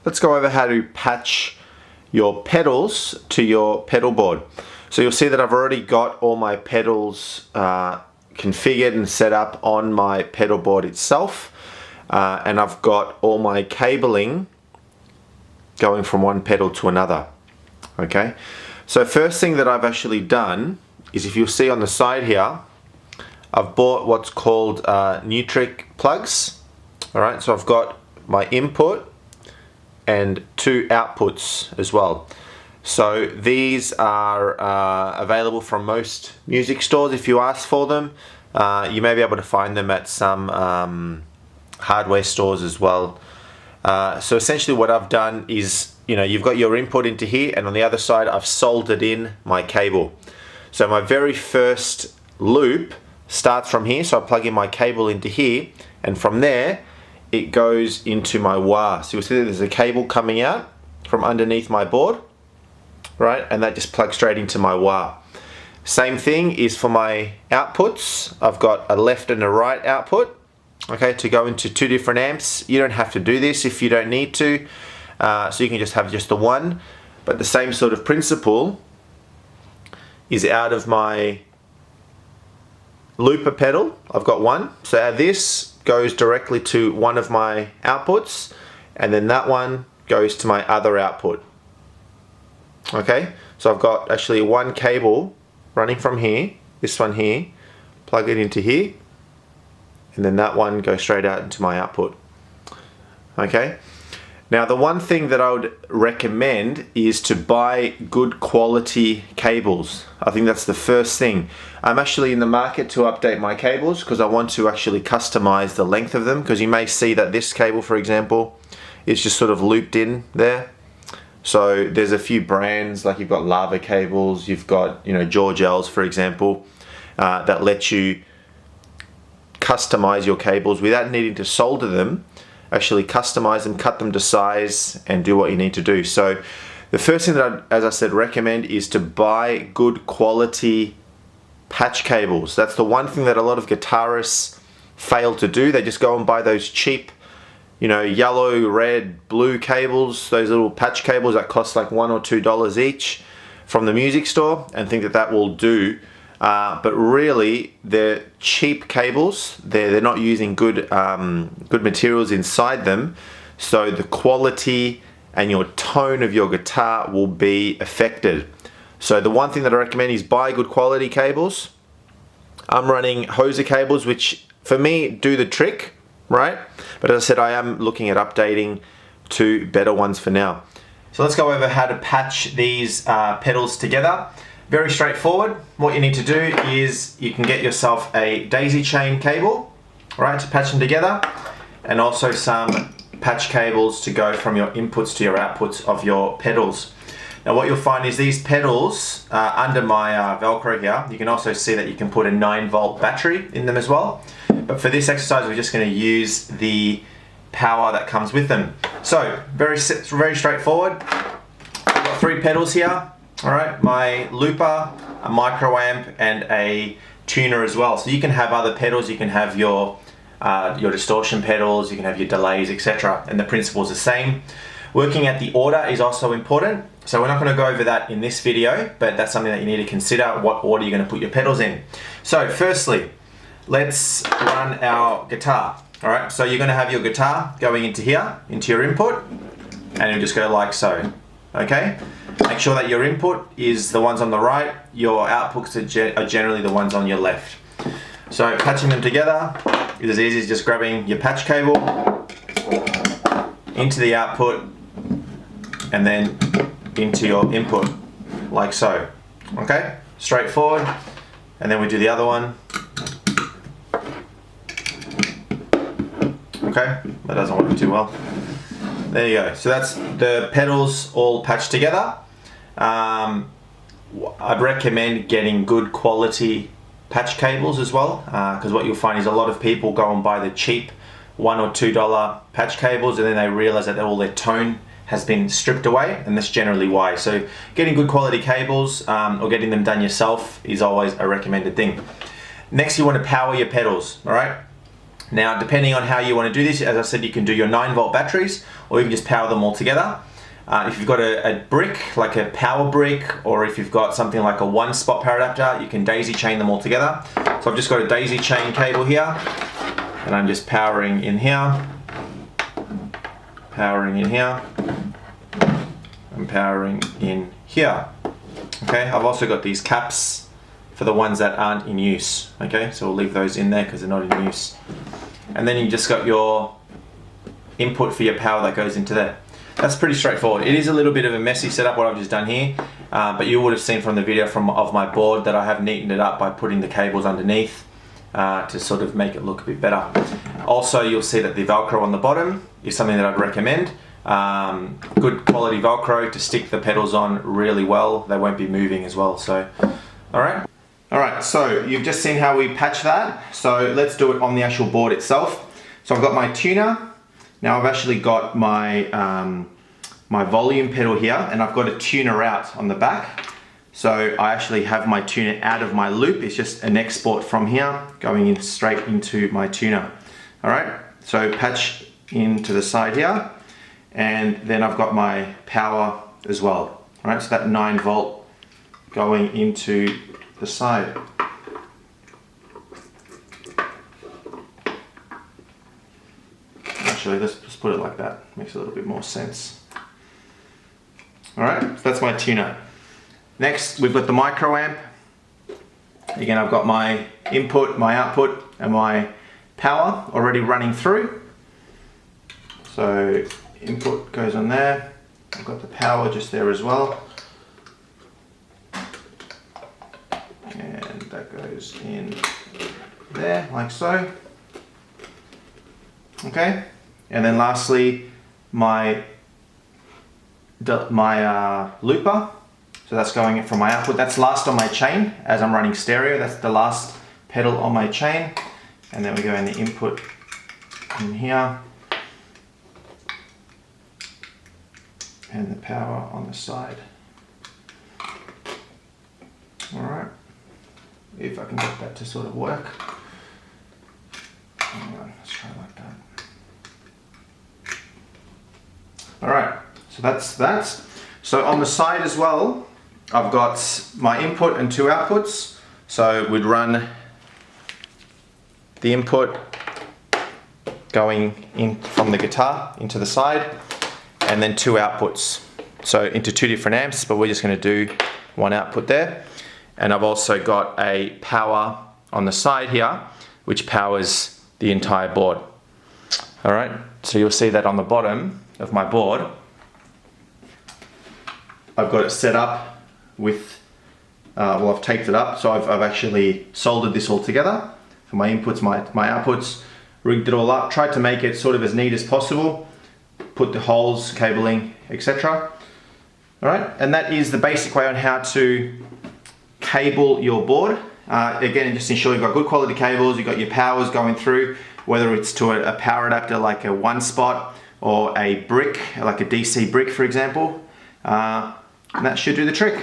let's go over how to patch your pedals to your pedal board. So you'll see that I've already got all my pedals configured and set up on my pedal board itself, and I've got all my cabling going from one pedal to another. Okay, so first thing that I've actually done is, if you'll see on the side here, I've bought what's called Neutrik plugs. Alright, so I've got my input and two outputs as well. So these are available from most music stores if you ask for them. You may be able to find them at some hardware stores as well. So essentially what I've done is, you've got your input into here, and on the other side I've soldered in my cable. So my very first loop starts from here, so I plug in my cable into here, and from there it goes into my wah. So you'll see that there's a cable coming out from underneath my board, right, and that just plugs straight into my wah. Same thing is for my outputs. I've got a left and a right output, okay, to go into two different amps. You don't have to do this if you don't need to, so you can just have just the one, but the same sort of principle is out of my looper pedal. I've got one, so this goes directly to one of my outputs, and then that one goes to my other output. Okay, so I've got actually one cable running from here, this one here, plug it into here, and then that one goes straight out into my output. Okay, now the one thing that I would recommend is to buy good quality cables. I think that's the first thing. I'm actually in the market to update my cables because I want to actually customize the length of them, because you may see that this cable, for example, is just sort of looped in there. So there's a few brands, like you've got Lava cables, you've got George L's, for example, that let you customize your cables without needing to solder them. Actually customize them, cut them to size, and do what you need to do. So the first thing that I, as I said, recommend is to buy good quality patch cables. That's the one thing that a lot of guitarists fail to do. They just go and buy those cheap, yellow, red, blue cables, those little patch cables that cost like $1 or $2 each from the music store, and think that that will do. But really, they're cheap cables. They're not using good materials inside them, so the quality and your tone of your guitar will be affected. So the one thing that I recommend is buy good quality cables. I'm running Hoser cables, which for me do the trick, right? But as I said, I am looking at updating to better ones for now. So let's go over how to patch these pedals together. Very straightforward. What you need to do is you can get yourself a daisy chain cable, right, to patch them together, and also some patch cables to go from your inputs to your outputs of your pedals. Now what you'll find is these pedals under my Velcro here, you can also see that you can put a 9-volt battery in them as well. But for this exercise, we're just going to use the power that comes with them. So very straightforward. I've got 3 pedals here. All right, my looper, a micro amp, and a tuner as well. So you can have other pedals. You can have your distortion pedals. You can have your delays, etc. And the principle is the same. Working at the order is also important. So we're not going to go over that in this video, but that's something that you need to consider, what order you're going to put your pedals in. So firstly, let's run our guitar. All right, so you're going to have your guitar going into here, into your input, and it'll just go like so. Okay, make sure that your input is the ones on the right, your outputs are generally the ones on your left. So patching them together is as easy as just grabbing your patch cable into the output and then into your input, like so. Okay, straightforward. And then we do the other one. Okay, that doesn't work too well. There you go. So that's the pedals all patched together. I'd recommend getting good quality patch cables as well, because what you'll find is a lot of people go and buy the cheap $1 or $2 patch cables, and then they realize that all their tone has been stripped away, and that's generally why. So getting good quality cables or getting them done yourself is always a recommended thing. Next, you want to power your pedals. All right, Now, depending on how you want to do this, as I said, you can do your 9-volt batteries, or you can just power them all together. If you've got a brick, like a power brick, or if you've got something like a 1-spot power adapter, you can daisy chain them all together. So I've just got a daisy chain cable here, and I'm just powering in here, powering in here, and powering in here. Okay, I've also got these caps for the ones that aren't in use. Okay, so we'll leave those in there because they're not in use. And then you just got your input for your power that goes into there. That's pretty straightforward. It is a little bit of a messy setup what I've just done here, but you would have seen from the video of my board that I have neatened it up by putting the cables underneath to sort of make it look a bit better. Also, you'll see that the Velcro on the bottom is something that I'd recommend. Good quality Velcro to stick the pedals on really well. They won't be moving as well. So, all right, so you've just seen how we patch that. So let's do it on the actual board itself. So I've got my tuner. Now I've actually got my my volume pedal here, and I've got a tuner out on the back. So I actually have my tuner out of my loop. It's just an export from here going in straight into my tuner. All right, so patch into the side here, and then I've got my power as well. All right, so that 9-volt going into the side. Actually, let's just put it like that. Makes a little bit more sense. All right, so that's my tuner. Next, we've got the micro amp. Again, I've got my input, my output, and my power already running through. So input goes on there. I've got the power just there as well. And that goes in there, like so. Okay. And then lastly, my looper. So that's going from my output. That's last on my chain as I'm running stereo. That's the last pedal on my chain. And then we go in the input in here. And the power on the side. All right. If I can get that to sort of work. Hang on, let's try it like that. All right, so that's that. So on the side as well, I've got my input and 2 outputs. So we'd run the input going in from the guitar into the side, and then 2 outputs. So into 2 different amps, but we're just gonna do 1 output there. And I've also got a power on the side here, which powers the entire board. All right, so you'll see that on the bottom of my board, I've got it set up with, well, I've taped it up, so I've actually soldered this all together for my inputs, my outputs, rigged it all up, tried to make it sort of as neat as possible, put the holes, cabling, etc. All right, and that is the basic way on how to cable your board. Again, just ensure you've got good quality cables, you've got your powers going through, whether it's to a power adapter like a 1-spot or a brick, like a DC brick for example, and that should do the trick.